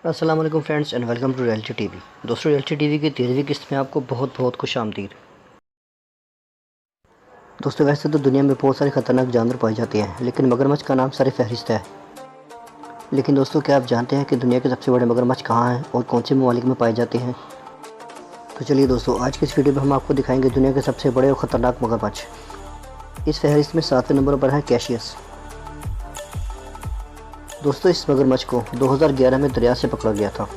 अस्सलाम वालेकुम friends and welcome to reality TV. दोस्तों, रियलिटी टीवी की 13वीं किस्त में आपको बहुत बहुत खुश आमदीद। दोस्तों, वैसे तो दुनिया में बहुत सारे ख़तरनाक जानवर पाए जाते हैं, लेकिन मगरमच्छ का नाम सारे फहरिस्त है। लेकिन दोस्तों, क्या आप जानते हैं कि दुनिया के सबसे बड़े मगरमच्छ कहाँ हैं और कौन से ममालिक में पाए जाते हैं? तो चलिए दोस्तों, आज की इस वीडियो में हम आपको दिखाएंगे दुनिया के सबसे बड़े और ख़तरनाक मगरमच्छ। इस फहरिस्त में 7वें नंबर पर है कैशियस। दोस्तों, इस मगरमच्छ को 2011 में दरिया से पकड़ा गया था।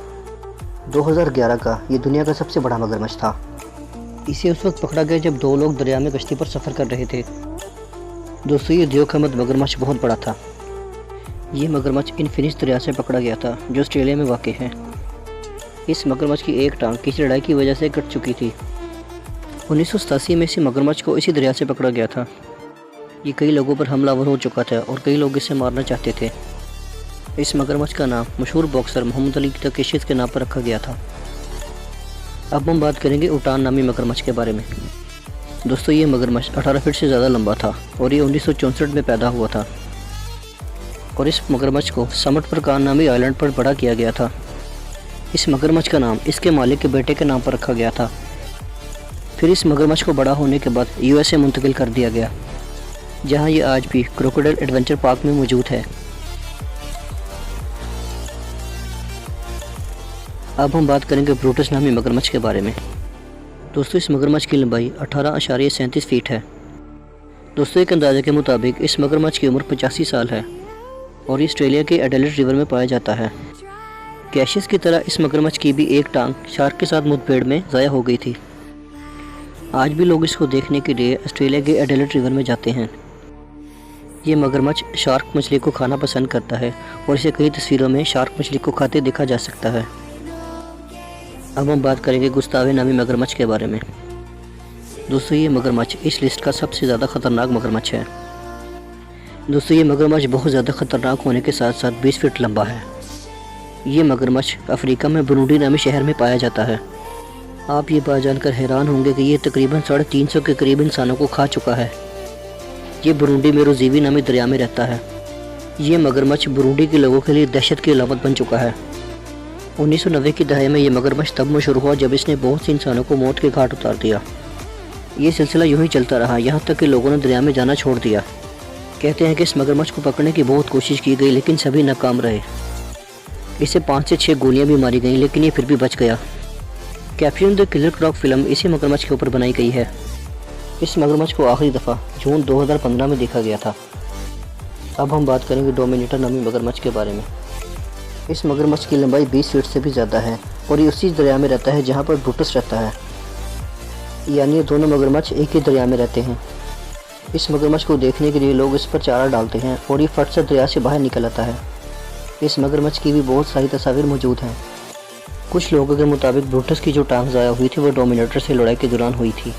2011 का ये दुनिया का सबसे बड़ा मगरमच्छ था। इसे उस वक्त पकड़ा गया जब दो लोग दरिया में कश्ती पर सफ़र कर रहे थे। दोस्तों, ये दियोखमद मगरमच्छ बहुत बड़ा था। ये मगरमच्छ इन्फिनिस दरिया से पकड़ा गया था, जो ऑस्ट्रेलिया में वाक़ है। इस मगरमच्छ की एक टांग किसी लड़ाई की वजह से कट चुकी थी। 1987 में इसी मगरमच्छ को इसी दरिया से पकड़ा गया था। ये कई लोगों पर हमलावर हो चुका था और कई लोग इसे मारना चाहते थे। इस मगरमच्छ का नाम मशहूर बॉक्सर मोहम्मद अली कैशियस के नाम पर रखा गया था। अब हम बात करेंगे उटान नामी मगरमच्छ के बारे में। दोस्तों, ये मगरमच्छ 18 फीट से ज़्यादा लंबा था और ये 1964 में पैदा हुआ था। और इस मगरमच्छ को समट प्रकान नामी आइलैंड पर बड़ा किया गया था। इस मगरमच्छ का नाम इसके मालिक के बेटे के नाम पर रखा गया था। फिर इस मगरमच्छ को बड़ा होने के बाद USA मुंतकिल कर दिया गया, जहाँ ये आज भी क्रोकोडाइल एडवेंचर पार्क में मौजूद है। अब हम बात करेंगे ब्रूटस नामी मगरमच्छ के बारे में। दोस्तों, इस मगरमच्छ की लंबाई 18.37 फीट है। दोस्तों, एक अंदाजे के मुताबिक इस मगरमच्छ की उम्र 85 साल है और ये ऑस्ट्रेलिया के एडिलेड रिवर में पाया जाता है। कैशियस की तरह इस मगरमच्छ की भी एक टांग शार्क के साथ मुठभेड़ में ज़ाया हो गई थी। आज भी लोग इसको देखने के लिए ऑस्ट्रेलिया के एडिलेड रिवर में जाते हैं। ये मगरमच्छ शार्क मछली को खाना पसंद करता है और इसे कई तस्वीरों में शार्क मछली को खाते देखा जा सकता है। अब हम बात करेंगे गुस्तावे नामी मगरमच्छ के बारे में। दोस्तों, ये मगरमच्छ इस लिस्ट का सबसे ज़्यादा ख़तरनाक मगरमच्छ है। दोस्तों, ये मगरमच्छ बहुत ज़्यादा ख़तरनाक होने के साथ साथ 20 फीट लंबा है। ये मगरमच्छ अफ्रीका में बुरुंडी नामी शहर में पाया जाता है। आप ये बात जानकर हैरान होंगे कि ये तकरीबन 350 के करीब इंसानों को खा चुका है। ये बुरुंडी में रोजीवी नामी दरिया में रहता है। ये मगरमच्छ बुरुंडी के लोगों के लिए दहशत की अलामत बन चुका है। 1990 की दहाई में ये मगरमच्छ तब मशहूर हुआ जब इसने बहुत से इंसानों को मौत के घाट उतार दिया। ये सिलसिला यूं ही चलता रहा, यहाँ तक कि लोगों ने दरिया में जाना छोड़ दिया। कहते हैं कि इस मगरमच्छ को पकड़ने की बहुत कोशिश की गई, लेकिन सभी नाकाम रहे। इसे 5 से 6 गोलियां भी मारी गईं, लेकिन ये फिर भी बच गया। कैप्चरिंग द किलर क्रॉक फिल्म इसी मगरमच्छ के ऊपर बनाई गई है। इस मगरमच्छ को आखिरी दफ़ा जून 2015 में देखा गया था। अब हम बात करेंगे डोमिनेटर नामी मगरमच्छ के बारे में। इस मगरमच्छ की लंबाई 20 फीट से भी ज़्यादा है और ये उसी दरिया में रहता है जहाँ पर ब्रूटस रहता है, यानी ये दोनों मगरमच्छ एक ही दरिया में रहते हैं। इस मगरमच्छ को देखने के लिए लोग इस पर चारा डालते हैं और ये फट से दरिया से बाहर निकल आता है। इस मगरमच्छ की भी बहुत सारी तस्वीर मौजूद हैं। कुछ लोगों के मुताबिक ब्रूटस की जो टांग ज़ाया हुई थी वो डोमिनेटर से लड़ाई के दौरान हुई थी।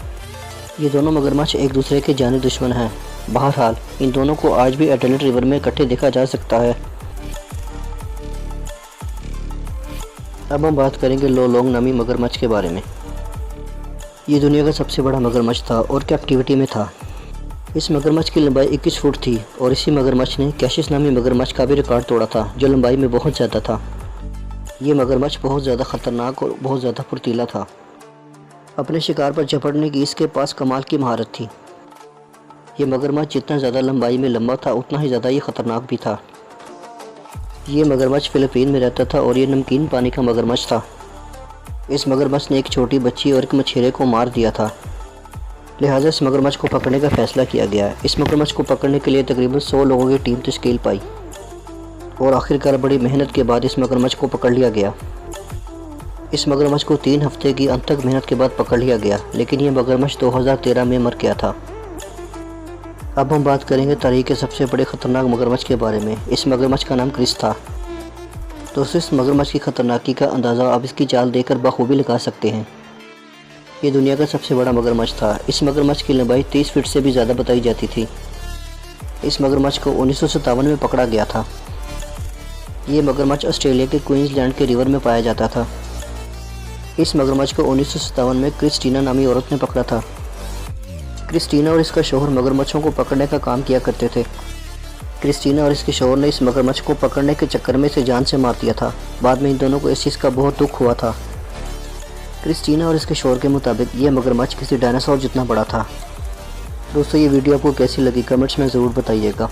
ये दोनों मगरमच्छ एक दूसरे के जानी दुश्मन हैं। बहरहाल इन दोनों को आज भी एडिलेड रिवर में इकट्ठे देखा जा सकता है। अब हम बात करेंगे लोलोंग नामी मगरमच्छ के बारे में। ये दुनिया का सबसे बड़ा मगरमच्छ था और कैप्टिविटी में था। इस मगरमच्छ की लंबाई 21 फुट थी और इसी मगरमच्छ ने कैशियस नामी मगरमच्छ का भी रिकॉर्ड तोड़ा था, जो लंबाई में बहुत ज़्यादा था। ये मगरमच्छ बहुत ज़्यादा ख़तरनाक और बहुत ज़्यादा फुर्तीला था। अपने शिकार पर झपटने की इसके पास कमाल की महारत थी। ये मगरमच्छ जितना ज़्यादा लंबाई में लंबा था, उतना ही ज़्यादा ये ख़तरनाक भी था। ये मगरमच्छ फ़िलीपीन में रहता था और ये नमकीन पानी का मगरमच्छ था। इस मगरमच्छ ने एक छोटी बच्ची और एक मछेरे को मार दिया था, लिहाजा इस मगरमच्छ को पकड़ने का फ़ैसला किया गया। इस मगरमच्छ को पकड़ने के लिए तकरीबन 100 लोगों की टीम तश्कील पाई और आखिरकार बड़ी मेहनत के बाद इस मगरमच्छ को पकड़ लिया गया। इस मगरमच्छ को 3 हफ्ते की अनथक मेहनत के बाद पकड़ लिया गया, लेकिन ये मगरमच्छ 2013 में मर गया था। अब हम बात करेंगे तारीख के सबसे बड़े ख़तरनाक मगरमच्छ के बारे में। इस मगरमच्छ का नाम क्रिस था। दोस्तों, इस मगरमच्छ की ख़तरनाकी का अंदाज़ा आप इसकी चाल देखकर बखूबी लगा सकते हैं। ये दुनिया का सबसे बड़ा मगरमच्छ था। इस मगरमच्छ की लंबाई 30 फीट से भी ज़्यादा बताई जाती थी। इस मगरमच्छ को 1957 में पकड़ा गया था। ये मगरमच्छ ऑस्ट्रेलिया के क्वींसलैंड के रिवर में पाया जाता था। इस मगरमच्छ को 1957 में क्रिस्टीना नामी औरत ने पकड़ा था। क्रिस्टीना और इसका शौहर मगरमच्छों को पकड़ने का काम किया करते थे। क्रिस्टीना और इसके शौहर ने इस मगरमच्छ को पकड़ने के चक्कर में इसे जान से मार दिया था। बाद में इन दोनों को इस चीज़ का बहुत दुख हुआ था। क्रिस्टीना और इसके शौहर के मुताबिक ये मगरमच्छ किसी डायनासोर जितना बड़ा था। दोस्तों ये वीडियो आपको कैसी लगी कमेंट्स में ज़रूर बताइएगा।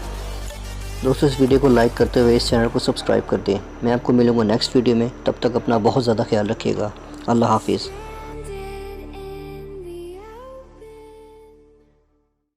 दोस्तों इस वीडियो को लाइक करते हुए इस चैनल को सब्सक्राइब कर दें। मैं आपको मिलूँगा नेक्स्ट वीडियो में, तब तक अपना बहुत ज़्यादा ख्याल रखिएगा। अल्लाह हाफिज़।